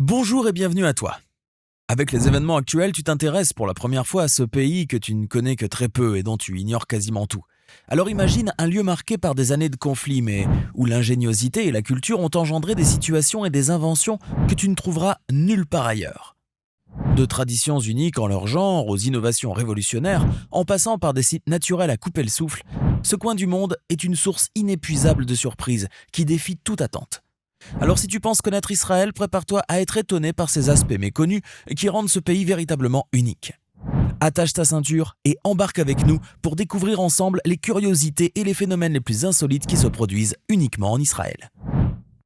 Bonjour et bienvenue à toi. Avec les événements actuels, tu t'intéresses pour la première fois à ce pays que tu ne connais que très peu et dont tu ignores quasiment tout. Alors imagine un lieu marqué par des années de conflits, mais où l'ingéniosité et la culture ont engendré des situations et des inventions que tu ne trouveras nulle part ailleurs. De traditions uniques en leur genre aux innovations révolutionnaires, en passant par des sites naturels à couper le souffle, ce coin du monde est une source inépuisable de surprises qui défie toute attente. Alors si tu penses connaître Israël, prépare-toi à être étonné par ces aspects méconnus qui rendent ce pays véritablement unique. Attache ta ceinture et embarque avec nous pour découvrir ensemble les curiosités et les phénomènes les plus insolites qui se produisent uniquement en Israël.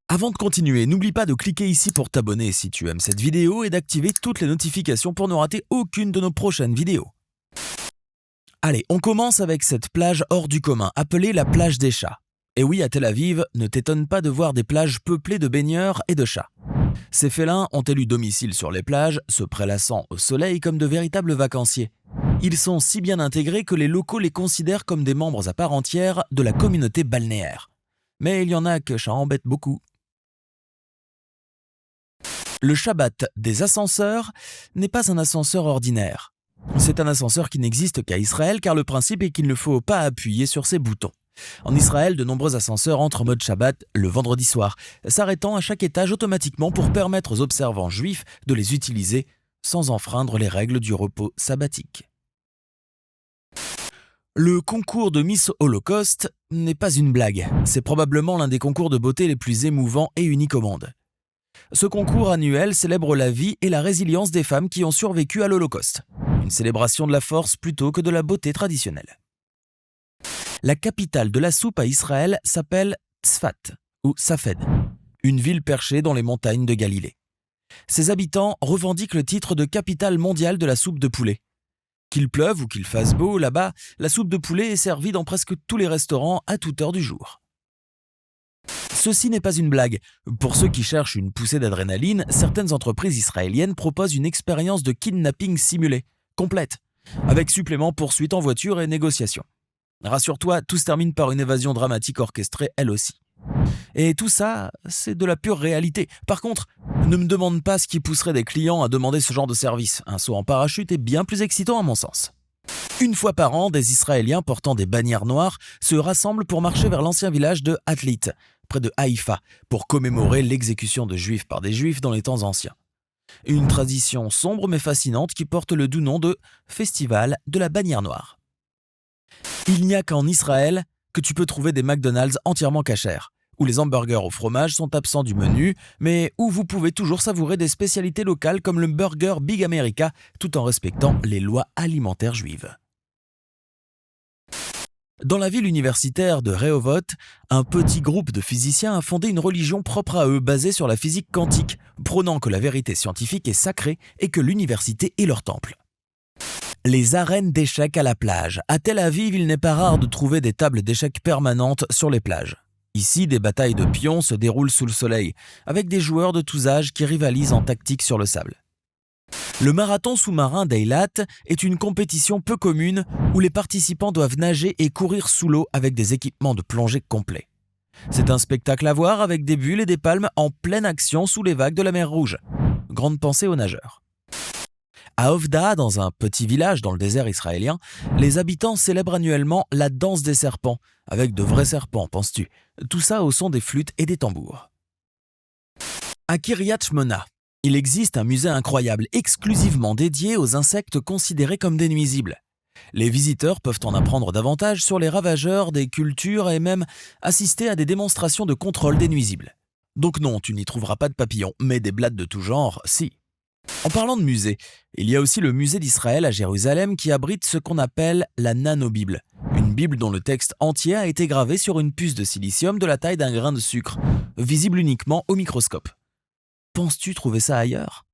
Avant de continuer, n'oublie pas de cliquer ici pour t'abonner si tu aimes cette vidéo et d'activer toutes les notifications pour ne rater aucune de nos prochaines vidéos. Allez, on commence avec cette plage hors du commun, appelée la plage des chats. Et oui, à Tel Aviv, ne t'étonne pas de voir des plages peuplées de baigneurs et de chats. Ces félins ont élu domicile sur les plages, se prélassant au soleil comme de véritables vacanciers. Ils sont si bien intégrés que les locaux les considèrent comme des membres à part entière de la communauté balnéaire. Mais il y en a que ça embête beaucoup. Le Shabbat des ascenseurs n'est pas un ascenseur ordinaire. C'est un ascenseur qui n'existe qu'à Israël car le principe est qu'il ne faut pas appuyer sur ses boutons. En Israël, de nombreux ascenseurs entrent en mode Shabbat le vendredi soir, s'arrêtant à chaque étage automatiquement pour permettre aux observants juifs de les utiliser sans enfreindre les règles du repos sabbatique. Le concours de Miss Holocaust n'est pas une blague, c'est probablement l'un des concours de beauté les plus émouvants et uniques au monde. Ce concours annuel célèbre la vie et la résilience des femmes qui ont survécu à l'Holocauste, une célébration de la force plutôt que de la beauté traditionnelle. La capitale de la soupe à Israël s'appelle Tzfat, ou Safed, une ville perchée dans les montagnes de Galilée. Ses habitants revendiquent le titre de capitale mondiale de la soupe de poulet. Qu'il pleuve ou qu'il fasse beau, là-bas, la soupe de poulet est servie dans presque tous les restaurants à toute heure du jour. Ceci n'est pas une blague. Pour ceux qui cherchent une poussée d'adrénaline, certaines entreprises israéliennes proposent une expérience de kidnapping simulée, complète, avec supplément poursuite en voiture et négociation. Rassure-toi, tout se termine par une évasion dramatique orchestrée elle aussi. Et tout ça, c'est de la pure réalité. Par contre, ne me demande pas ce qui pousserait des clients à demander ce genre de service. Un saut en parachute est bien plus excitant à mon sens. Une fois par an, des Israéliens portant des bannières noires se rassemblent pour marcher vers l'ancien village de Atlit, près de Haïfa, pour commémorer l'exécution de Juifs par des Juifs dans les temps anciens. Une tradition sombre mais fascinante qui porte le doux nom de Festival de la bannière noire. Il n'y a qu'en Israël que tu peux trouver des McDonald's entièrement cachers, où les hamburgers au fromage sont absents du menu, mais où vous pouvez toujours savourer des spécialités locales comme le burger Big America, tout en respectant les lois alimentaires juives. Dans la ville universitaire de Rehovot, un petit groupe de physiciens a fondé une religion propre à eux basée sur la physique quantique, prônant que la vérité scientifique est sacrée et que l'université est leur temple. Les arènes d'échecs à la plage. À Tel Aviv, il n'est pas rare de trouver des tables d'échecs permanentes sur les plages. Ici, des batailles de pions se déroulent sous le soleil, avec des joueurs de tous âges qui rivalisent en tactique sur le sable. Le marathon sous-marin d'Eilat est une compétition peu commune où les participants doivent nager et courir sous l'eau avec des équipements de plongée complets. C'est un spectacle à voir avec des bulles et des palmes en pleine action sous les vagues de la mer Rouge. Grande pensée aux nageurs. À Ofda, dans un petit village dans le désert israélien, les habitants célèbrent annuellement la danse des serpents, avec de vrais serpents, penses-tu. Tout ça au son des flûtes et des tambours. À Kiryat Shmona, il existe un musée incroyable, exclusivement dédié aux insectes considérés comme des nuisibles. Les visiteurs peuvent en apprendre davantage sur les ravageurs des cultures et même assister à des démonstrations de contrôle des nuisibles. Donc non, tu n'y trouveras pas de papillons, mais des blattes de tout genre, si. En parlant de musée, il y a aussi le musée d'Israël à Jérusalem qui abrite ce qu'on appelle la nano-bible, une bible dont le texte entier a été gravé sur une puce de silicium de la taille d'un grain de sucre, visible uniquement au microscope. Penses-tu trouver ça ailleurs ?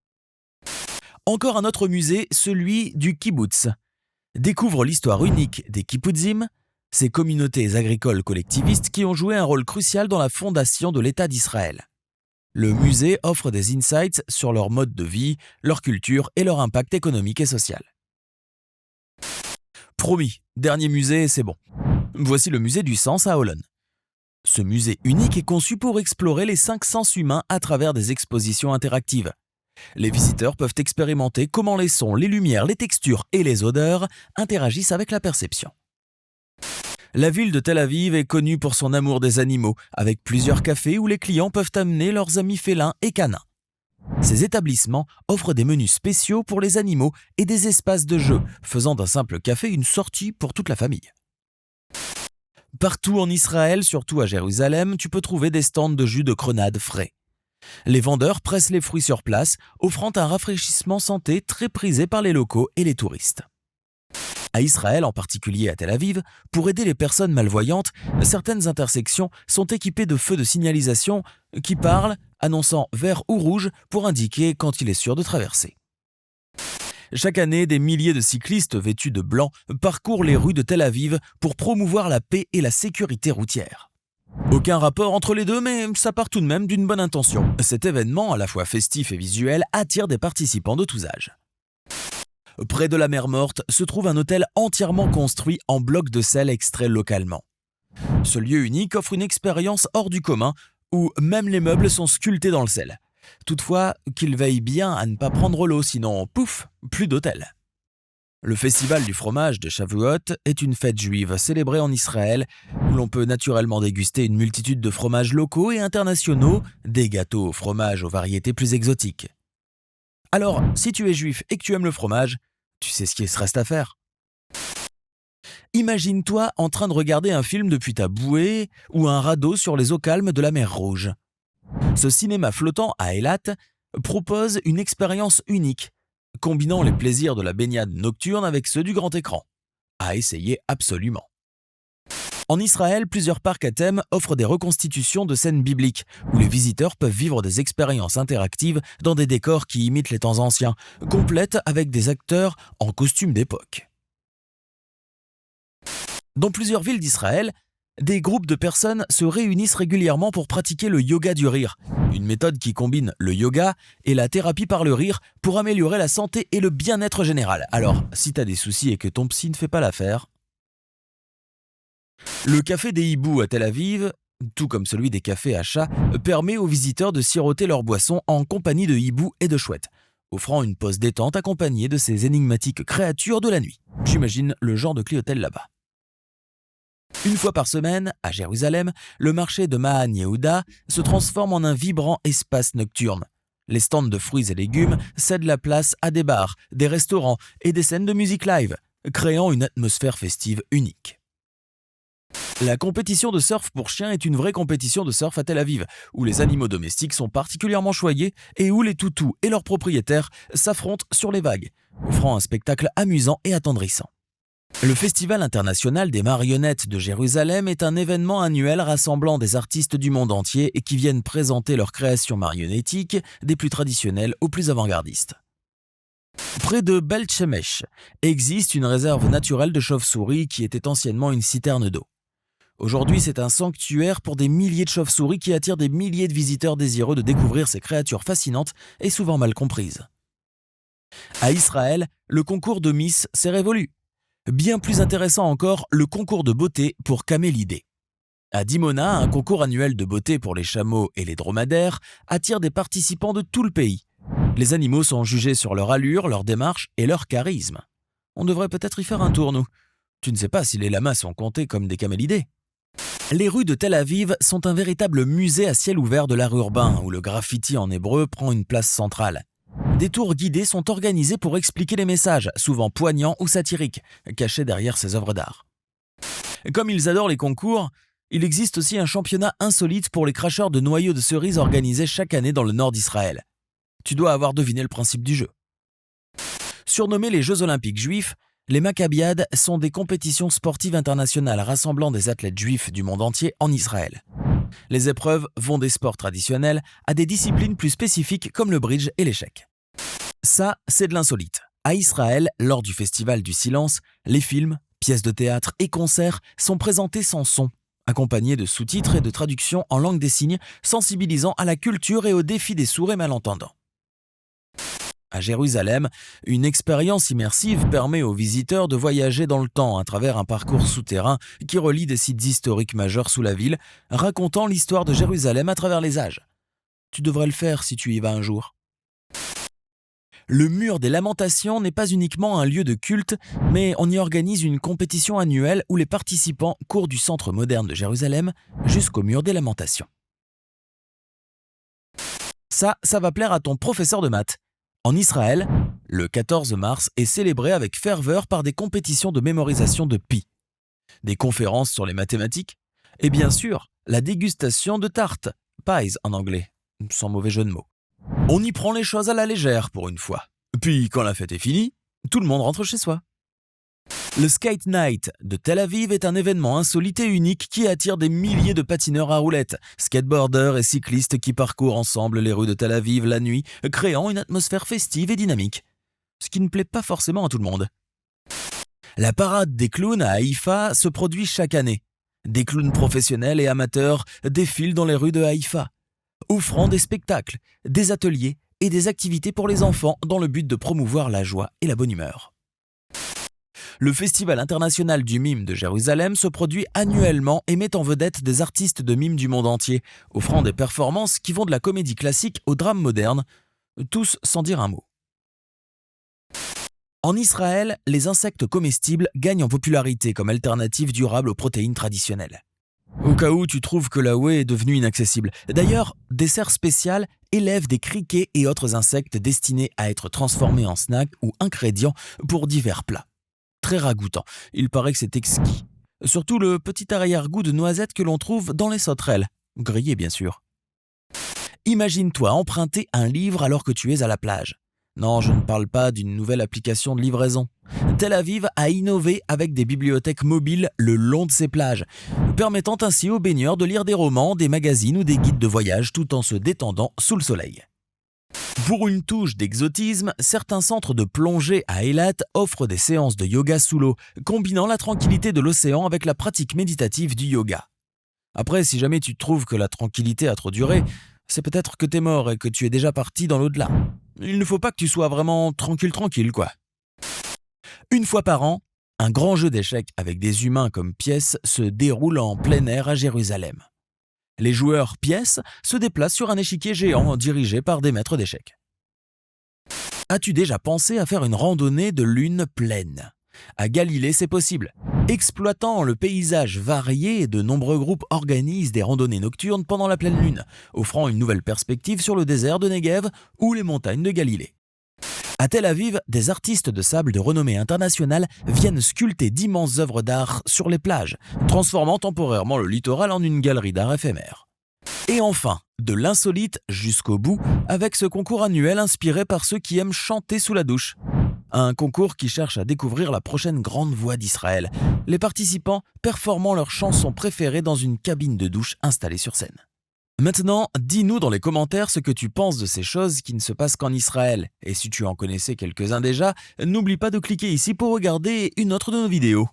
Encore un autre musée, celui du kibbutz. Découvre l'histoire unique des kibbutzim, ces communautés agricoles collectivistes qui ont joué un rôle crucial dans la fondation de l'État d'Israël. Le musée offre des insights sur leur mode de vie, leur culture et leur impact économique et social. Promis, dernier musée, c'est bon. Voici le musée du sens à Holon. Ce musée unique est conçu pour explorer les 5 sens humains à travers des expositions interactives. Les visiteurs peuvent expérimenter comment les sons, les lumières, les textures et les odeurs interagissent avec la perception. La ville de Tel Aviv est connue pour son amour des animaux, avec plusieurs cafés où les clients peuvent amener leurs amis félins et canins. Ces établissements offrent des menus spéciaux pour les animaux et des espaces de jeu, faisant d'un simple café une sortie pour toute la famille. Partout en Israël, surtout à Jérusalem, tu peux trouver des stands de jus de grenade frais. Les vendeurs pressent les fruits sur place, offrant un rafraîchissement santé très prisé par les locaux et les touristes. À Israël, en particulier à Tel Aviv, pour aider les personnes malvoyantes, certaines intersections sont équipées de feux de signalisation qui parlent, annonçant vert ou rouge pour indiquer quand il est sûr de traverser. Chaque année, des milliers de cyclistes vêtus de blanc parcourent les rues de Tel Aviv pour promouvoir la paix et la sécurité routière. Aucun rapport entre les deux, mais ça part tout de même d'une bonne intention. Cet événement, à la fois festif et visuel, attire des participants de tous âges. Près de la mer Morte se trouve un hôtel entièrement construit en blocs de sel extraits localement. Ce lieu unique offre une expérience hors du commun où même les meubles sont sculptés dans le sel. Toutefois, qu'ils veillent bien à ne pas prendre l'eau, sinon, pouf, plus d'hôtel. Le festival du fromage de Shavuot est une fête juive célébrée en Israël où l'on peut naturellement déguster une multitude de fromages locaux et internationaux, des gâteaux au fromage aux variétés plus exotiques. Alors, si tu es juif et que tu aimes le fromage, tu sais ce qu'il se reste à faire. Imagine-toi en train de regarder un film depuis ta bouée ou un radeau sur les eaux calmes de la mer Rouge. Ce cinéma flottant à Eilat propose une expérience unique, combinant les plaisirs de la baignade nocturne avec ceux du grand écran. À essayer absolument. En Israël, plusieurs parcs à thème offrent des reconstitutions de scènes bibliques, où les visiteurs peuvent vivre des expériences interactives dans des décors qui imitent les temps anciens, complètes avec des acteurs en costume d'époque. Dans plusieurs villes d'Israël, des groupes de personnes se réunissent régulièrement pour pratiquer le yoga du rire, une méthode qui combine le yoga et la thérapie par le rire pour améliorer la santé et le bien-être général. Alors, si t'as des soucis et que ton psy ne fait pas l'affaire... Le café des hiboux à Tel Aviv, tout comme celui des cafés à chats, permet aux visiteurs de siroter leur boisson en compagnie de hiboux et de chouettes, offrant une pause détente accompagnée de ces énigmatiques créatures de la nuit. J'imagine le genre de clientèle là-bas. Une fois par semaine, à Jérusalem, le marché de Mahan Yehuda se transforme en un vibrant espace nocturne. Les stands de fruits et légumes cèdent la place à des bars, des restaurants et des scènes de musique live, créant une atmosphère festive unique. La compétition de surf pour chiens est une vraie compétition de surf à Tel Aviv, où les animaux domestiques sont particulièrement choyés et où les toutous et leurs propriétaires s'affrontent sur les vagues, offrant un spectacle amusant et attendrissant. Le Festival international des marionnettes de Jérusalem est un événement annuel rassemblant des artistes du monde entier et qui viennent présenter leurs créations marionnettiques, des plus traditionnelles aux plus avant-gardistes. Près de Beit Shemesh existe une réserve naturelle de chauves-souris qui était anciennement une citerne d'eau. Aujourd'hui, c'est un sanctuaire pour des milliers de chauves-souris qui attirent des milliers de visiteurs désireux de découvrir ces créatures fascinantes et souvent mal comprises. À Israël, le concours de Miss s'est révolu. Bien plus intéressant encore, le concours de beauté pour camélidés. À Dimona, un concours annuel de beauté pour les chameaux et les dromadaires attire des participants de tout le pays. Les animaux sont jugés sur leur allure, leur démarche et leur charisme. On devrait peut-être y faire un tour, nous. Tu ne sais pas si les lamas sont comptés comme des camélidés. Les rues de Tel Aviv sont un véritable musée à ciel ouvert de l'art urbain, où le graffiti en hébreu prend une place centrale. Des tours guidés sont organisés pour expliquer les messages, souvent poignants ou satiriques, cachés derrière ces œuvres d'art. Comme ils adorent les concours, il existe aussi un championnat insolite pour les cracheurs de noyaux de cerises organisé chaque année dans le nord d'Israël. Tu dois avoir deviné le principe du jeu. Surnommés les Jeux Olympiques Juifs, les Maccabiades sont des compétitions sportives internationales rassemblant des athlètes juifs du monde entier en Israël. Les épreuves vont des sports traditionnels à des disciplines plus spécifiques comme le bridge et l'échec. Ça, c'est de l'insolite. À Israël, lors du Festival du Silence, les films, pièces de théâtre et concerts sont présentés sans son, accompagnés de sous-titres et de traductions en langue des signes, sensibilisant à la culture et aux défis des sourds et malentendants. À Jérusalem, une expérience immersive permet aux visiteurs de voyager dans le temps à travers un parcours souterrain qui relie des sites historiques majeurs sous la ville, racontant l'histoire de Jérusalem à travers les âges. Tu devrais le faire si tu y vas un jour. Le mur des lamentations n'est pas uniquement un lieu de culte, mais on y organise une compétition annuelle où les participants courent du centre moderne de Jérusalem jusqu'au mur des lamentations. Ça va plaire à ton professeur de maths. En Israël, le 14 mars est célébré avec ferveur par des compétitions de mémorisation de pi, des conférences sur les mathématiques et bien sûr la dégustation de tartes, pies en anglais, sans mauvais jeu de mots. On y prend les choses à la légère pour une fois. Puis quand la fête est finie, tout le monde rentre chez soi. Le Skate Night de Tel Aviv est un événement insolite et unique qui attire des milliers de patineurs à roulettes, skateboarders et cyclistes qui parcourent ensemble les rues de Tel Aviv la nuit, créant une atmosphère festive et dynamique. Ce qui ne plaît pas forcément à tout le monde. La parade des clowns à Haïfa se produit chaque année. Des clowns professionnels et amateurs défilent dans les rues de Haïfa, offrant des spectacles, des ateliers et des activités pour les enfants dans le but de promouvoir la joie et la bonne humeur. Le Festival international du mime de Jérusalem se produit annuellement et met en vedette des artistes de mime du monde entier, offrant des performances qui vont de la comédie classique au drame moderne, tous sans dire un mot. En Israël, les insectes comestibles gagnent en popularité comme alternative durable aux protéines traditionnelles. Au cas où tu trouves que la whey est devenue inaccessible. D'ailleurs, Dessert Spécial élève des criquets et autres insectes destinés à être transformés en snacks ou ingrédients pour divers plats. Très ragoûtant, il paraît que c'est exquis. Surtout le petit arrière-goût de noisette que l'on trouve dans les sauterelles, grillées bien sûr. Imagine-toi emprunter un livre alors que tu es à la plage. Non, je ne parle pas d'une nouvelle application de livraison. Tel Aviv a innové avec des bibliothèques mobiles le long de ses plages, permettant ainsi aux baigneurs de lire des romans, des magazines ou des guides de voyage tout en se détendant sous le soleil. Pour une touche d'exotisme, certains centres de plongée à Eilat offrent des séances de yoga sous l'eau, combinant la tranquillité de l'océan avec la pratique méditative du yoga. Après, si jamais tu trouves que la tranquillité a trop duré, c'est peut-être que t'es mort et que tu es déjà parti dans l'au-delà. Il ne faut pas que tu sois vraiment tranquille quoi. Une fois par an, un grand jeu d'échecs avec des humains comme pièces se déroule en plein air à Jérusalem. Les joueurs pièces se déplacent sur un échiquier géant dirigé par des maîtres d'échecs. As-tu déjà pensé à faire une randonnée de lune pleine ? À Galilée, c'est possible. Exploitant le paysage varié, de nombreux groupes organisent des randonnées nocturnes pendant la pleine lune, offrant une nouvelle perspective sur le désert de Negev ou les montagnes de Galilée. À Tel Aviv, des artistes de sable de renommée internationale viennent sculpter d'immenses œuvres d'art sur les plages, transformant temporairement le littoral en une galerie d'art éphémère. Et enfin, de l'insolite jusqu'au bout, avec ce concours annuel inspiré par ceux qui aiment chanter sous la douche. Un concours qui cherche à découvrir la prochaine grande voix d'Israël, les participants performant leurs chansons préférées dans une cabine de douche installée sur scène. Maintenant, dis-nous dans les commentaires ce que tu penses de ces choses qui ne se passent qu'en Israël. Et si tu en connaissais quelques-uns déjà, n'oublie pas de cliquer ici pour regarder une autre de nos vidéos.